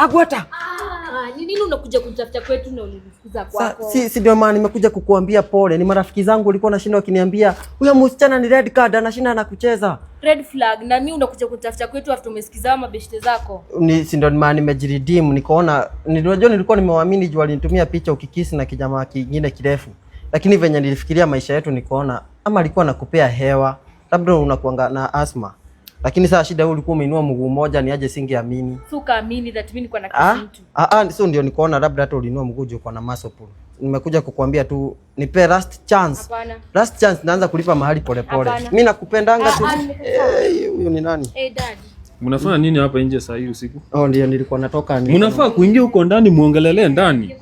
Agwata. Ni nini unakuja kunitafuta kwetu na unifukuza kwako? Si ndio maana nimekuja kukuambia pole. Ni marafiki zangu walikuwa nashinda wakiniambia huyo msichana ni red card anashinda na kucheza. Red flag na mimi unakuja kunitafuta kwetu after umesikiza mabeshte zako. Si ndio maana nimejiredeem nikaona nilikuwa nimewaamini juu alinitumia picha ukikisi na kijamaa kingine kirefu. Lakini venye nilifikiria maisha yetu nikaona ama alikuwa anakupea hewa. Labda unakuanga na asma. Lakini sasa shida wewe ulikuwa umeinua mguu mmoja ni aje singeamini. Sukaamini that mimi niko na kitu. Sio ndio nikaona labda hata ulinua mguu juu kwa na muscle pull. Nimekuja kukuambia tu nipe last chance. Hapana. Last chance naanza kulipa mahali pole pole. Mimi nakupendanga tu. Huyo ni nani? Dad. Mnafanya nini hapa nje saa hii usiku? Ndio nilikuwa natoka. Mnafaa kuingia huko ndani muongelelee ndani.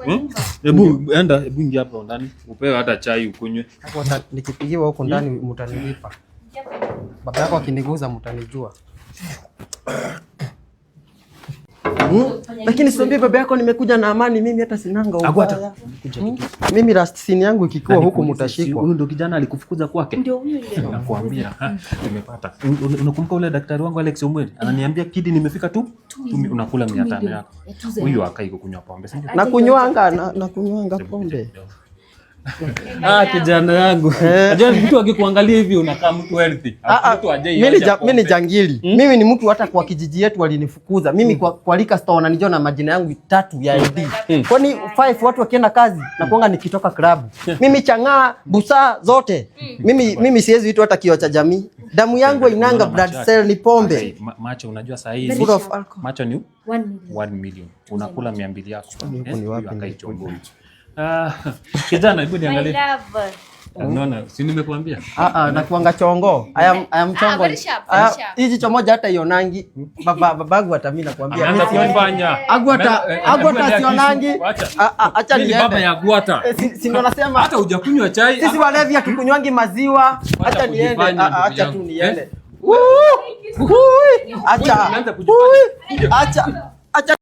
Hebu ingia hapo ndani. Upewe hata chai ukunywe. Hapo nikipigiwa huko ndani mtanilipa. Baba yako akiniguza mtanijua. Lakini siambie baba yako nimekuja na amani, mimi hata sinanga ubaya. Mimi last scene yangu ikikuwa huko mtashikwa. Huyu ndio kijana alikufukuza kwake. Ndio huyo ndio. Nakwambia, nimepata. Unakumbuka ule daktari wangu Alex Omweli? Ananiambia kidi nimefika tu, unakula 500 yako. Huyu akai kunywa pombe, si ndio? Na kunywanga pombe. Kijana yangu. Unajua mtu akikuangalia hivi unakaa mtu healthy. Mimi ni jangili. Mimi ni mtu hata kwa kijiji yetu walinifukuza. Mimi kwa lika store wananijua na majina yangu 3 ya ID. Kwani 5 watu wakienda kazi na kuanga nikitoka club. Mimi chang'aa busaa zote. Mimi siwezi itwa hata kio cha jamii. Damu yangu inanga blood cell ni pombe. Macho unajua saa hizi macho ni 1 million. Unakula 200 yako. Ni wapi? Kijana hebu niangalie. Unaona, si nimekuambia? Nakuanga chongo. I am chongo. Hizi chomoja hata ionangi. Babangu hata mimi nakwambia. Agwata sionangi. Acha niende. Baba ya Agwata. Si ndo nasema hata hujakunywa chai. Sisi walevi hatukunywangi maziwa. Acha niende. Acha tu niende. Acha.